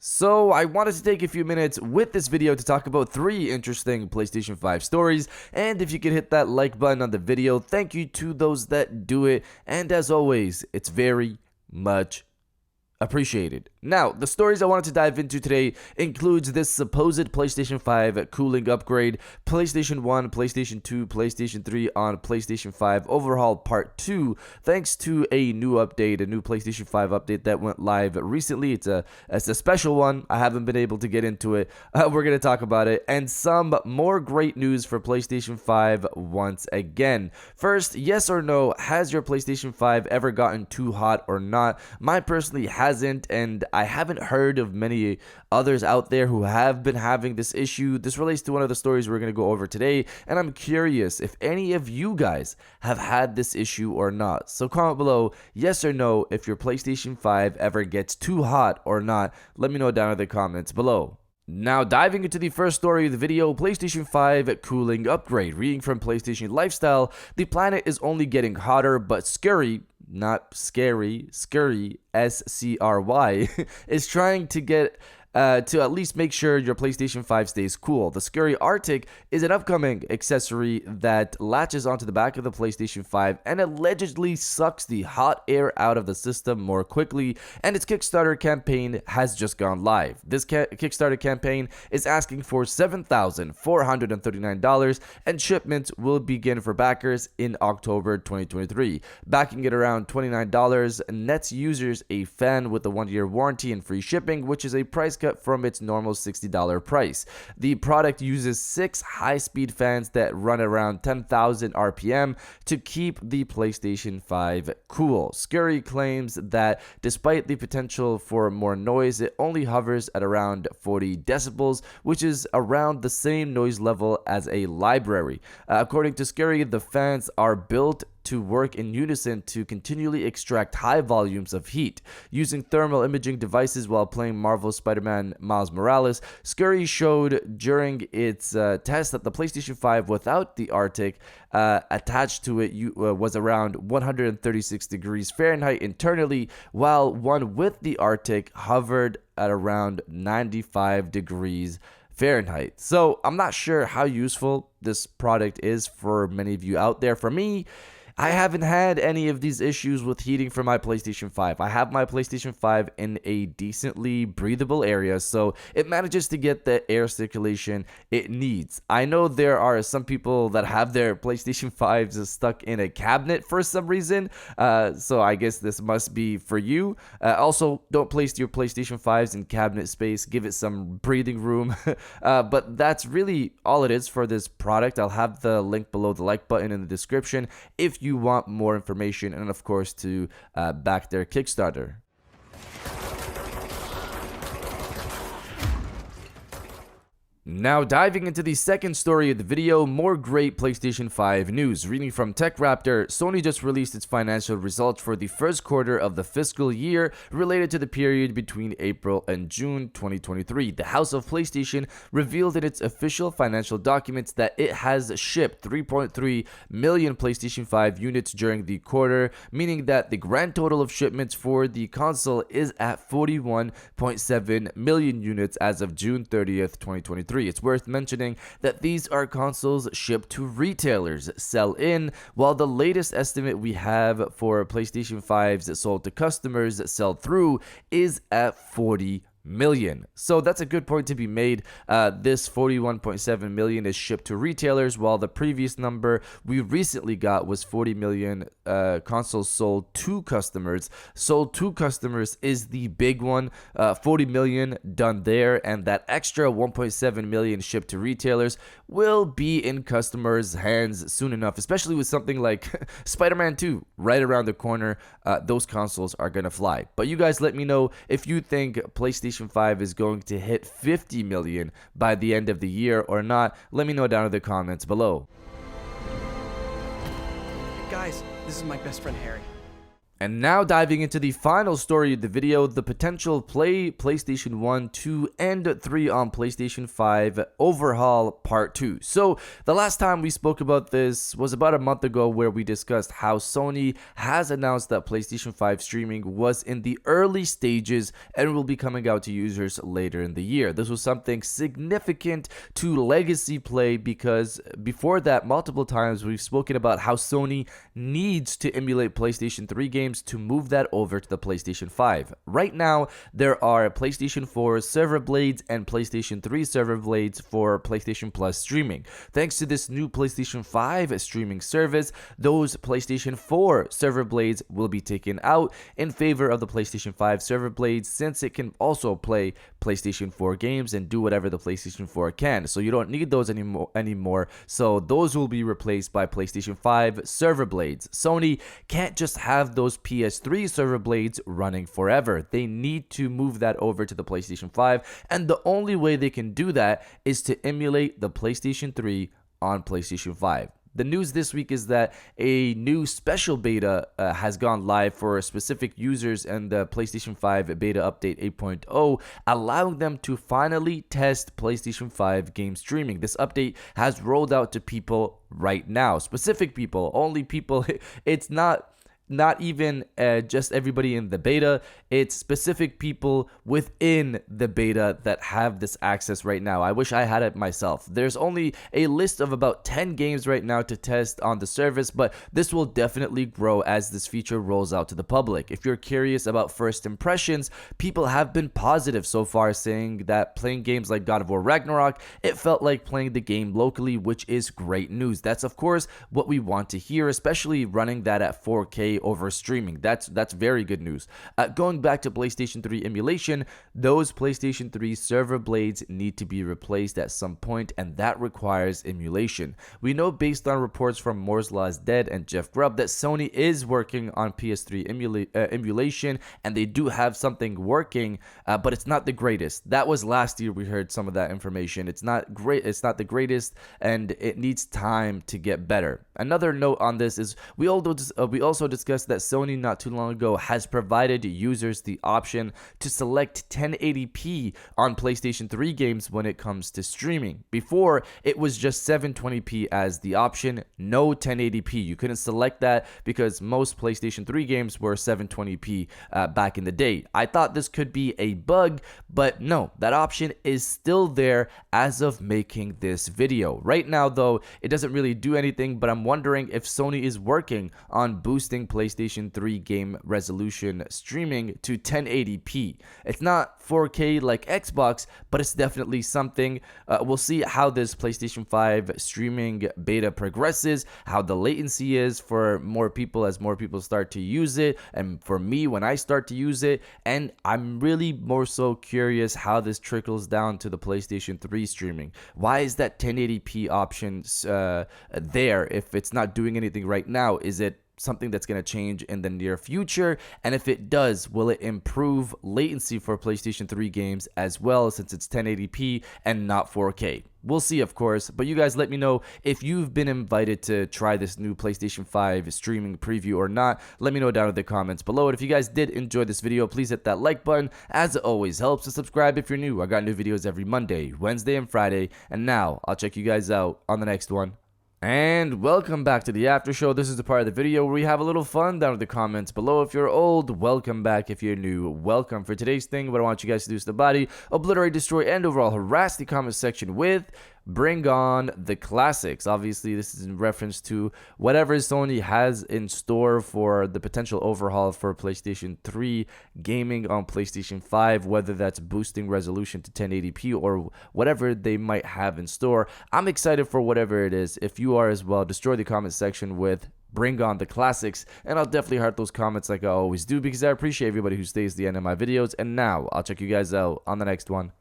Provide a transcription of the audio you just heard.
So I wanted to take a few minutes with this video to talk about 3 interesting PlayStation 5 stories, and if you could hit that like button on the video, thank you to those that do it, and as always, it's very much appreciated. Now, the stories I wanted to dive into today includes this supposed PlayStation 5 cooling upgrade, PlayStation 1, PlayStation 2, PlayStation 3 on PlayStation 5 Overhaul Part 2, thanks to a new update, a new PlayStation 5 update that went live recently. It's a special one. I haven't been able to get into it. We're going to talk about it, and some more great news for PlayStation 5 once again. First, yes or no, has your PlayStation 5 ever gotten too hot or not? Mine personally hasn't, and I haven't heard of many others out there who have been having this issue. This relates to one of the stories we're going to go over today, and I'm curious if any of you guys have had this issue or not. So comment below yes or no if your PlayStation 5 ever gets too hot or not. Let me know down in the comments below. Now, diving into the first story of the video, PlayStation 5 cooling upgrade. Reading from PlayStation Lifestyle, the planet is only getting hotter, but scary, not scary, scurry, S-C-R-Y, is trying to get to at least make sure your PlayStation 5 stays cool. The Scurry Arctic is an upcoming accessory that latches onto the back of the PlayStation 5 and allegedly sucks the hot air out of the system more quickly, and its Kickstarter campaign has just gone live. This Kickstarter campaign is asking for $7,439, and shipments will begin for backers in October 2023. Backing it around $29 nets users a fan with a 1-year warranty and free shipping, which is a price cut from its normal $60 price. The product uses 6 high-speed fans that run around 10,000 RPM to keep the PlayStation 5 cool. Scurry claims that despite the potential for more noise, it only hovers at around 40 decibels, which is around the same noise level as a library. According to Scurry, the fans are built to work in unison to continually extract high volumes of heat. Using thermal imaging devices while playing Marvel's Spider-Man Miles Morales, Scurry showed during its test that the PlayStation 5 without the Arctic attached to it was around 136 degrees Fahrenheit internally, while one with the Arctic hovered at around 95 degrees Fahrenheit. So I'm not sure how useful this product is for many of you out there. For me, I haven't had any of these issues with heating for my PlayStation 5. I have my PlayStation 5 in a decently breathable area, so it manages to get the air circulation it needs. I know there are some people that have their PlayStation 5s stuck in a cabinet for some reason, so I guess this must be for you. Also, don't place your PlayStation 5s in cabinet space. Give it some breathing room. But that's really all it is for this product. I'll have the link below the like button in the description if you want more information, and of course to back their Kickstarter. Now, diving into the second story of the video, more great PlayStation 5 news. Reading from TechRaptor, Sony just released its financial results for the first quarter of the fiscal year related to the period between April and June 2023. The House of PlayStation revealed in its official financial documents that it has shipped 3.3 million PlayStation 5 units during the quarter, meaning that the grand total of shipments for the console is at 41.7 million units as of June 30th, 2023. It's worth mentioning that these are consoles shipped to retailers, sell in, while the latest estimate we have for PlayStation 5s sold to customers, sell through, is at 40 million. So that's a good point to be made. This 41.7 million is shipped to retailers, while the previous number we recently got was 40 million consoles sold to customers. Sold to customers is the big one. 40 million done there, and that extra 1.7 million shipped to retailers will be in customers' hands soon enough, especially with something like Spider-Man 2 right around the corner. Those consoles are gonna fly. But you guys let me know if you think PlayStation 5 is going to hit 50 million by the end of the year or not. Let me know down in the comments below. Guys, this is my best friend Harry. And now diving into the final story of the video, the potential PlayStation 1, 2, and 3 on PlayStation 5 Overhaul Part 2. So the last time we spoke about this was about a month ago, where we discussed how Sony has announced that PlayStation 5 streaming was in the early stages and will be coming out to users later in the year. This was something significant to legacy play, because before that, multiple times we've spoken about how Sony needs to emulate PlayStation 3 games to move that over to the PlayStation 5. Right now, there are PlayStation 4 server blades and PlayStation 3 server blades for PlayStation Plus streaming. Thanks to this new PlayStation 5 streaming service, those PlayStation 4 server blades will be taken out in favor of the PlayStation 5 server blades, since it can also play PlayStation 4 games and do whatever the PlayStation 4 can. So you don't need those anymore. So those will be replaced by PlayStation 5 server blades. Sony can't just have those PS3 server blades running forever. They need to move that over to the PlayStation 5, and the only way they can do that is to emulate the PlayStation 3 on PlayStation 5. The news this week is that a new special beta has gone live for specific users in the PlayStation 5 beta update 8.0, allowing them to finally test PlayStation 5 game streaming. This update has rolled out to people right now, specific people, only people. It's not even just everybody in the beta. It's specific people within the beta that have this access right now. I wish I had it myself. There's only a list of about 10 games right now to test on the service, but this will definitely grow as this feature rolls out to the public. If you're curious about first impressions, people have been positive so far, saying that playing games like God of War Ragnarok, it felt like playing the game locally, which is great news. That's of course what we want to hear, especially running that at 4K over streaming. That's very good news. Going back to PlayStation 3 emulation, those PlayStation 3 server blades need to be replaced at some point, and that requires emulation. We know, based on reports from Moore's Law is Dead and Jeff Grubb, that Sony is working on PS3 emulation, and they do have something working, but it's not the greatest. That was last year we heard some of that information. It's not great. It's not the greatest, and it needs time to get better. Another note on this is we also discussed that Sony not too long ago has provided users the option to select 1080p on PlayStation 3 games when it comes to streaming. Before, it was just 720p as the option, no 1080p. You couldn't select that because most PlayStation 3 games were 720p back in the day. I thought this could be a bug, but no, that option is still there as of making this video. Right now, though, it doesn't really do anything, but I'm wondering if Sony is working on boosting PlayStation 3 game resolution streaming to 1080p. It's not 4K like Xbox, but it's definitely something. We'll see how this PlayStation 5 streaming beta progresses, how the latency is for more people as more people start to use it, and for me when I start to use it. And I'm really more so curious how this trickles down to the PlayStation 3 streaming. Why is that 1080p option there if it's not doing anything right now? Is it something that's going to change in the near future? And if it does, will it improve latency for PlayStation 3 games as well, since it's 1080p and not 4K? We'll see, of course, but you guys let me know if you've been invited to try this new PlayStation 5 streaming preview or not. Let me know down in the comments below. And if you guys did enjoy this video, please hit that like button, as it always helps, to subscribe if you're new. I got new videos every Monday, Wednesday, and Friday. And now I'll check you guys out on the next one. And welcome back to the after show. This is the part of the video where we have a little fun down in the comments below. If you're old, welcome back. If you're new, welcome. For today's thing, what I want you guys to do is the body, obliterate, destroy, and overall harass the comment section with "Bring on the classics." Obviously, this is in reference to whatever Sony has in store for the potential overhaul for PlayStation 3 gaming on PlayStation 5, whether that's boosting resolution to 1080p or whatever they might have in store. I'm excited for whatever it is. If you are as well, destroy the comment section with "Bring on the classics," and I'll definitely heart those comments like I always do, because I appreciate everybody who stays to the end of my videos. And now I'll check you guys out on the next one.